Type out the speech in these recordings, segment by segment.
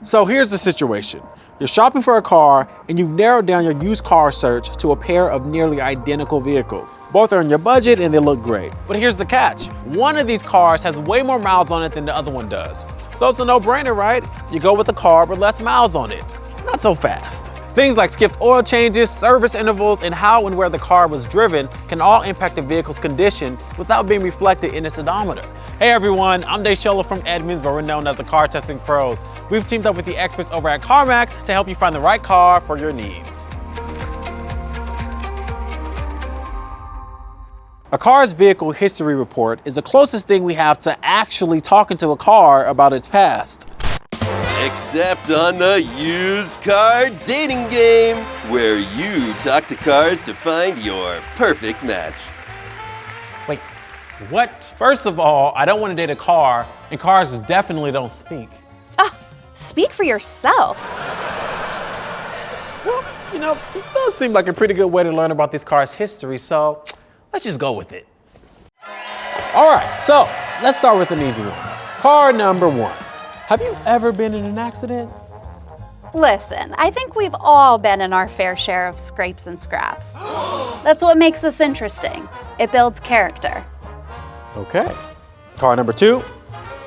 So here's the situation. You're shopping for a car and you've narrowed down your used car search to a pair of nearly identical vehicles. Both are in your budget and they look great. But here's the catch. One of these cars has way more miles on it than the other one does. So it's a no-brainer, right? You go with the car with less miles on it. Not so fast. Things like skipped oil changes, service intervals, and how and where the car was driven can all impact the vehicle's condition without being reflected in its odometer. Hey everyone, I'm Desola from Edmonds, but we're known as the Car Testing Pros. We've teamed up with the experts over at CarMax to help you find the right car for your needs. A car's vehicle history report is the closest thing we have to actually talking to a car about its past. Except on the used car dating game, where you talk to cars to find your perfect match. Wait, what? First of all, I don't want to date a car, and cars definitely don't speak. Oh, speak for yourself. Well, you know, this does seem like a pretty good way to learn about this car's history, so let's just go with it. All right, so let's start with an easy one. Car number one. Have you ever been in an accident? Listen, I think we've all been in our fair share of scrapes and scraps. That's what makes us interesting. It builds character. Okay. Car number two.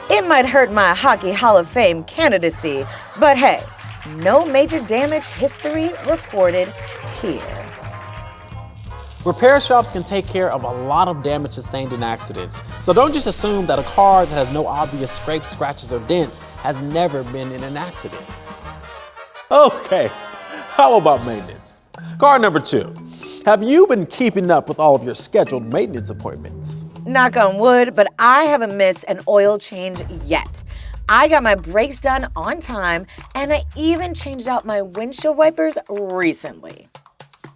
It might hurt my Hockey Hall of Fame candidacy, but hey, no major damage history reported here. Repair shops can take care of a lot of damage sustained in accidents, so don't just assume that a car that has no obvious scrapes, scratches, or dents has never been in an accident. Okay, how about maintenance? Car number two. Have you been keeping up with all of your scheduled maintenance appointments? Knock on wood, but I haven't missed an oil change yet. I got my brakes done on time, and I even changed out my windshield wipers recently.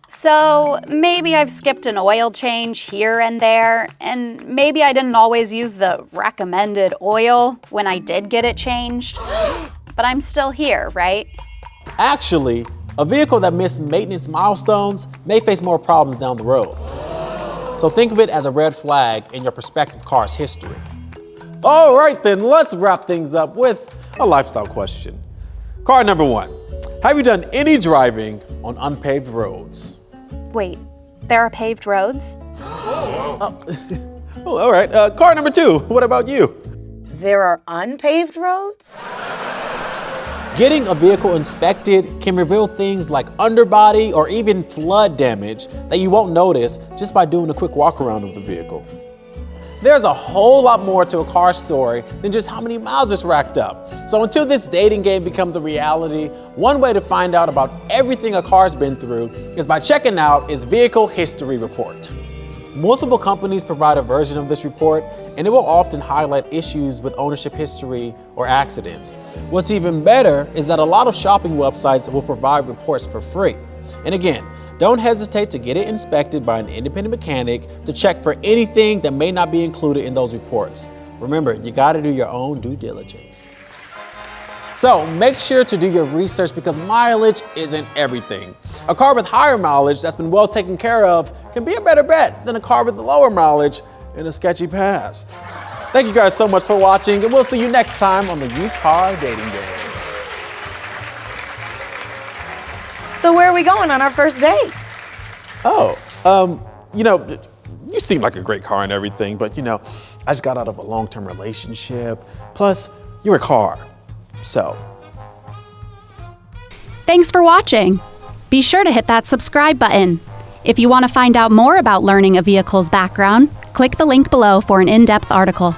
So maybe I've skipped an oil change here and there, and maybe I didn't always use the recommended oil when I did get it changed. But I'm still here, right? Actually, a vehicle that missed maintenance milestones may face more problems down the road. So think of it as a red flag in your prospective car's history. All right then, let's wrap things up with a lifestyle question. Car number one. Have you done any driving on unpaved roads? Wait, there are paved roads? Oh, all right. Car number two, what about you? There are unpaved roads? Getting a vehicle inspected can reveal things like underbody or even flood damage that you won't notice just by doing a quick walk around of the vehicle. There's a whole lot more to a car story than just how many miles it's racked up. So until this dating game becomes a reality, one way to find out about everything a car's been through is by checking out its Vehicle History Report. Multiple companies provide a version of this report, and it will often highlight issues with ownership history or accidents. What's even better is that a lot of shopping websites will provide reports for free. And again, don't hesitate to get it inspected by an independent mechanic to check for anything that may not be included in those reports. Remember, you gotta do your own due diligence. So make sure to do your research because mileage isn't everything. A car with higher mileage that's been well taken care of can be a better bet than a car with lower mileage and a sketchy past. Thank you guys so much for watching, and we'll see you next time on the Used Car Dating Game. So where are we going on our first date? Oh, you know, you seem like a great car and everything, but you know, I just got out of a long-term relationship. Plus, you're a car, so. Thanks for watching. Be sure to hit that subscribe button. If you want to find out more about learning a vehicle's background, click the link below for an in-depth article.